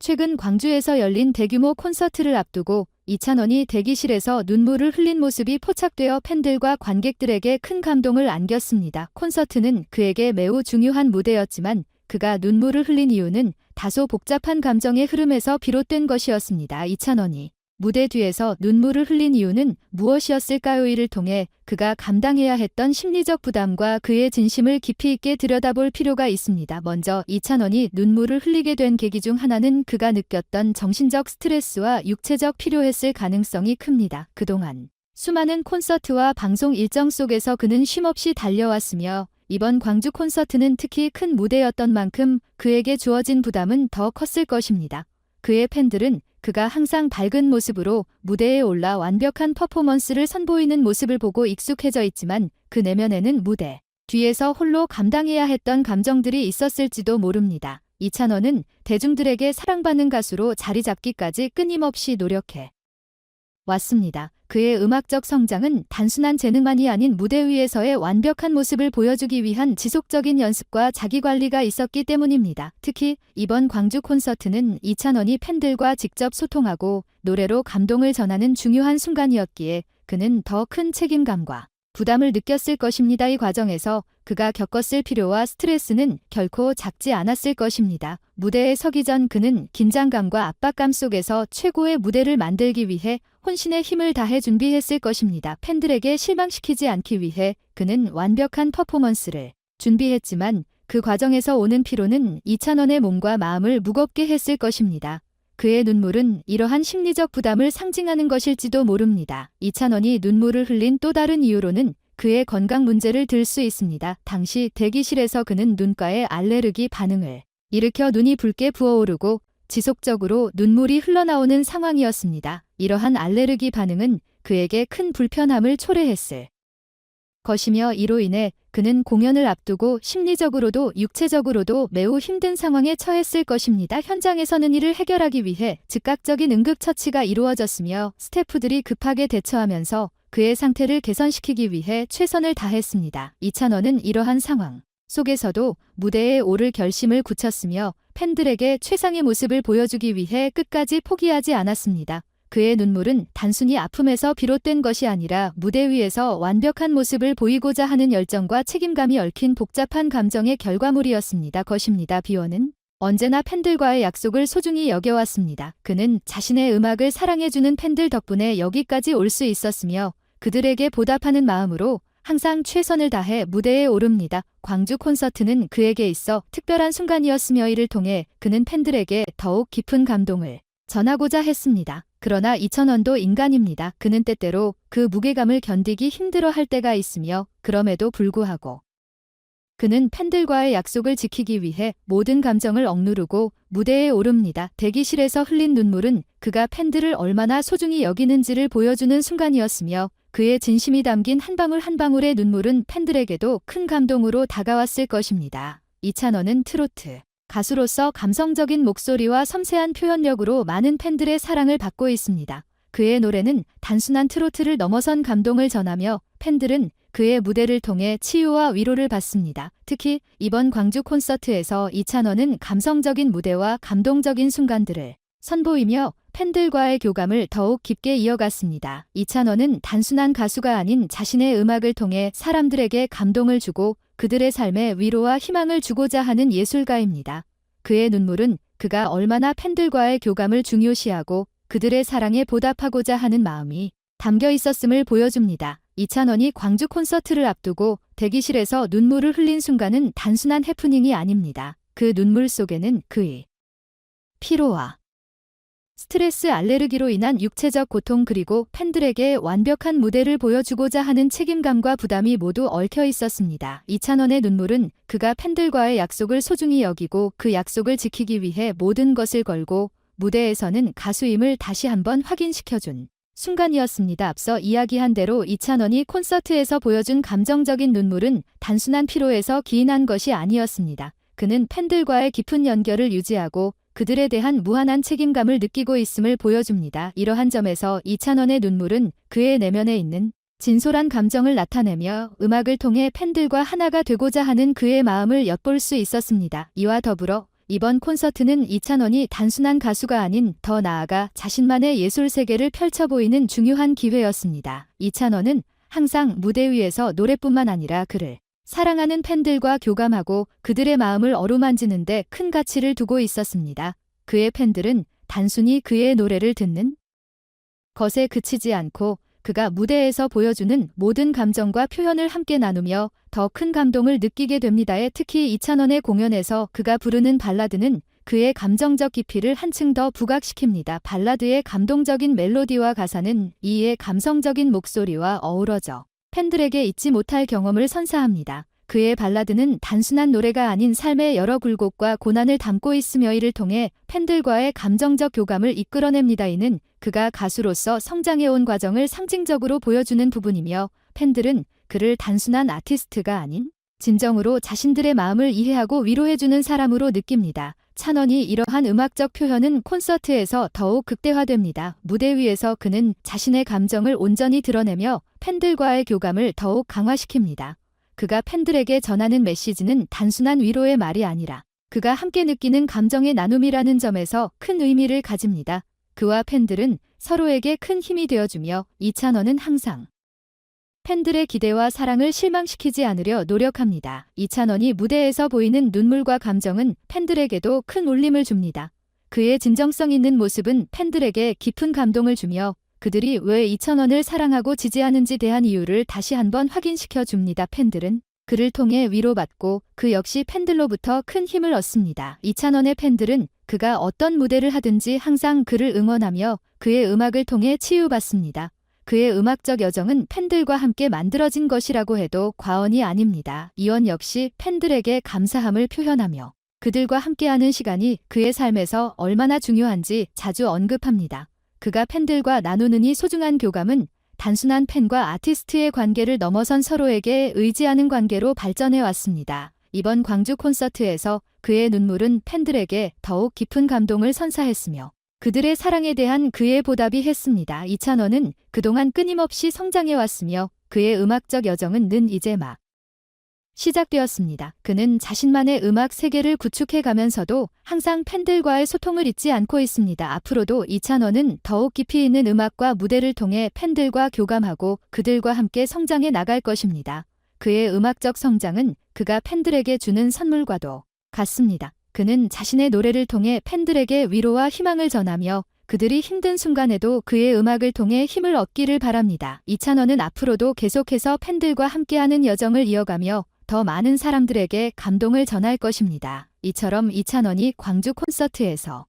최근 광주에서 열린 대규모 콘서트를 앞두고 이찬원이 대기실에서 눈물을 흘린 모습이 포착되어 팬들과 관객들에게 큰 감동을 안겼습니다. 콘서트는 그에게 매우 중요한 무대였지만 그가 눈물을 흘린 이유는 다소 복잡한 감정의 흐름에서 비롯된 것이었습니다. 이찬원이 무대 뒤에서 눈물을 흘린 이유는 무엇이었을까요? 이를 통해 그가 감당해야 했던 심리적 부담과 그의 진심을 깊이 있게 들여다볼 필요가 있습니다. 먼저 이찬원이 눈물을 흘리게 된 계기 중 하나는 그가 느꼈던 정신적 스트레스와 육체적 피로했을 가능성이 큽니다. 그동안 수많은 콘서트와 방송 일정 속에서 그는 쉼없이 달려왔으며 이번 광주 콘서트는 특히 큰 무대였던 만큼 그에게 주어진 부담은 더 컸을 것입니다. 그의 팬들은 그가 항상 밝은 모습으로 무대에 올라 완벽한 퍼포먼스를 선보이는 모습을 보고 익숙해져 있지만 그 내면에는 무대 뒤에서 홀로 감당해야 했던 감정들이 있었을지도 모릅니다. 이찬원은 대중들에게 사랑받는 가수로 자리 잡기까지 끊임없이 노력해 왔습니다. 그의 음악적 성장은 단순한 재능만이 아닌 무대 위에서의 완벽한 모습을 보여주기 위한 지속적인 연습과 자기관리가 있었기 때문입니다. 특히 이번 광주 콘서트는 이찬원이 팬들과 직접 소통하고 노래로 감동을 전하는 중요한 순간이었기에 그는 더 큰 책임감과 부담을 느꼈을 것입니다. 이 과정에서 그가 겪었을 피로와 스트레스는 결코 작지 않았을 것입니다. 무대에 서기 전 그는 긴장감과 압박감 속에서 최고의 무대를 만들기 위해 혼신의 힘을 다해 준비했을 것입니다. 팬들에게 실망시키지 않기 위해 그는 완벽한 퍼포먼스를 준비했지만 그 과정에서 오는 피로는 이찬원의 몸과 마음을 무겁게 했을 것입니다. 그의 눈물은 이러한 심리적 부담을 상징하는 것일지도 모릅니다. 이찬원이 눈물을 흘린 또 다른 이유로는 그의 건강 문제를 들 수 있습니다. 당시 대기실에서 그는 눈가에 알레르기 반응을 일으켜 눈이 붉게 부어오르고 지속적으로 눈물이 흘러나오는 상황이었습니다. 이러한 알레르기 반응은 그에게 큰 불편함을 초래했을 것이며 이로 인해 그는 공연을 앞두고 심리적으로도 육체적으로도 매우 힘든 상황에 처했을 것입니다. 현장에서는 이를 해결하기 위해 즉각적인 응급처치가 이루어졌으며 스태프들이 급하게 대처하면서 그의 상태를 개선시키기 위해 최선을 다했습니다. 이찬원은 이러한 상황 속에서도 무대에 오를 결심을 굳혔으며 팬들에게 최상의 모습을 보여주기 위해 끝까지 포기하지 않았습니다. 그의 눈물은 단순히 아픔에서 비롯된 것이 아니라 무대 위에서 완벽한 모습을 보이고자 하는 열정과 책임감이 얽힌 복잡한 감정의 결과물이었습니다. 것입니다. 비원은 언제나 팬들과의 약속을 소중히 여겨왔습니다. 그는 자신의 음악을 사랑해주는 팬들 덕분에 여기까지 올 수 있었으며 그들에게 보답하는 마음으로 항상 최선을 다해 무대에 오릅니다. 광주 콘서트는 그에게 있어 특별한 순간이었으며 이를 통해 그는 팬들에게 더욱 깊은 감동을 전하고자 했습니다. 그러나 이찬원도 인간입니다. 그는 때때로 그 무게감을 견디기 힘들어할 때가 있으며 그럼에도 불구하고 그는 팬들과의 약속을 지키기 위해 모든 감정을 억누르고 무대에 오릅니다. 대기실에서 흘린 눈물은 그가 팬들을 얼마나 소중히 여기는지를 보여주는 순간이었으며 그의 진심이 담긴 한 방울 한 방울의 눈물은 팬들에게도 큰 감동으로 다가왔을 것입니다. 이찬원은 트로트 가수로서 감성적인 목소리와 섬세한 표현력으로 많은 팬들의 사랑을 받고 있습니다. 그의 노래는 단순한 트로트를 넘어선 감동을 전하며 팬들은 그의 무대를 통해 치유와 위로를 받습니다. 특히 이번 광주 콘서트에서 이찬원은 감성적인 무대와 감동적인 순간들을 선보이며 팬들과의 교감을 더욱 깊게 이어갔습니다. 이찬원은 단순한 가수가 아닌 자신의 음악을 통해 사람들에게 감동을 주고 그들의 삶에 위로와 희망을 주고자 하는 예술가입니다. 그의 눈물은 그가 얼마나 팬들과의 교감을 중요시하고 그들의 사랑에 보답하고자 하는 마음이 담겨 있었음을 보여줍니다. 이찬원이 광주 콘서트를 앞두고 대기실에서 눈물을 흘린 순간은 단순한 해프닝이 아닙니다. 그 눈물 속에는 그의 피로와 스트레스, 알레르기로 인한 육체적 고통 그리고 팬들에게 완벽한 무대를 보여주고자 하는 책임감과 부담이 모두 얽혀 있었습니다. 이찬원의 눈물은 그가 팬들과의 약속을 소중히 여기고 그 약속을 지키기 위해 모든 것을 걸고 무대에서는 가수임을 다시 한번 확인시켜준 순간이었습니다. 앞서 이야기한 대로 이찬원이 콘서트에서 보여준 감정적인 눈물은 단순한 피로에서 기인한 것이 아니었습니다. 그는 팬들과의 깊은 연결을 유지하고 그들에 대한 무한한 책임감을 느끼고 있음을 보여줍니다. 이러한 점에서 이찬원의 눈물은 그의 내면에 있는 진솔한 감정을 나타내며 음악을 통해 팬들과 하나가 되고자 하는 그의 마음을 엿볼 수 있었습니다. 이와 더불어 이번 콘서트는 이찬원이 단순한 가수가 아닌 더 나아가 자신만의 예술 세계를 펼쳐 보이는 중요한 기회였습니다. 이찬원은 항상 무대 위에서 노래뿐만 아니라 그를 사랑하는 팬들과 교감하고 그들의 마음을 어루만지는 데 큰 가치를 두고 있었습니다. 그의 팬들은 단순히 그의 노래를 듣는 것에 그치지 않고 그가 무대에서 보여주는 모든 감정과 표현을 함께 나누며 더 큰 감동을 느끼게 됩니다에 특히 이찬원의 공연에서 그가 부르는 발라드는 그의 감정적 깊이를 한층 더 부각시킵니다. 발라드의 감동적인 멜로디와 가사는 이의 감성적인 목소리와 어우러져 팬들에게 잊지 못할 경험을 선사합니다. 그의 발라드는 단순한 노래가 아닌 삶의 여러 굴곡과 고난을 담고 있으며 이를 통해 팬들과의 감정적 교감을 이끌어냅니다. 이는 그가 가수로서 성장해온 과정을 상징적으로 보여주는 부분이며 팬들은 그를 단순한 아티스트가 아닌 진정으로 자신들의 마음을 이해하고 위로해주는 사람으로 느낍니다. 찬원이 이러한 음악적 표현은 콘서트에서 더욱 극대화됩니다. 무대 위에서 그는 자신의 감정을 온전히 드러내며 팬들과의 교감을 더욱 강화시킵니다. 그가 팬들에게 전하는 메시지는 단순한 위로의 말이 아니라 그가 함께 느끼는 감정의 나눔이라는 점에서 큰 의미를 가집니다. 그와 팬들은 서로에게 큰 힘이 되어주며 이찬원은 항상 팬들의 기대와 사랑을 실망시키지 않으려 노력합니다. 이찬원이 무대에서 보이는 눈물과 감정은 팬들에게도 큰 울림을 줍니다. 그의 진정성 있는 모습은 팬들에게 깊은 감동을 주며 그들이 왜 이찬원을 사랑하고 지지하는지 대한 이유를 다시 한번 확인시켜 줍니다. 팬들은 그를 통해 위로받고 그 역시 팬들로부터 큰 힘을 얻습니다. 이찬원의 팬들은 그가 어떤 무대를 하든지 항상 그를 응원하며 그의 음악을 통해 치유받습니다. 그의 음악적 여정은 팬들과 함께 만들어진 것이라고 해도 과언이 아닙니다. 이원 역시 팬들에게 감사함을 표현하며 그들과 함께하는 시간이 그의 삶에서 얼마나 중요한지 자주 언급합니다. 그가 팬들과 나누는 이 소중한 교감은 단순한 팬과 아티스트의 관계를 넘어선 서로에게 의지하는 관계로 발전해 왔습니다. 이번 광주 콘서트에서 그의 눈물은 팬들에게 더욱 깊은 감동을 선사했으며 그들의 사랑에 대한 그의 보답이 했습니다. 이찬원은 그동안 끊임없이 성장해왔으며 그의 음악적 여정은 는 이제 막 시작되었습니다. 그는 자신만의 음악 세계를 구축해가면서도 항상 팬들과의 소통을 잊지 않고 있습니다. 앞으로도 이찬원은 더욱 깊이 있는 음악과 무대를 통해 팬들과 교감하고 그들과 함께 성장해 나갈 것입니다. 그의 음악적 성장은 그가 팬들에게 주는 선물과도 같습니다. 그는 자신의 노래를 통해 팬들에게 위로와 희망을 전하며 그들이 힘든 순간에도 그의 음악을 통해 힘을 얻기를 바랍니다. 이찬원은 앞으로도 계속해서 팬들과 함께하는 여정을 이어가며 더 많은 사람들에게 감동을 전할 것입니다. 이처럼 이찬원이 광주 콘서트에서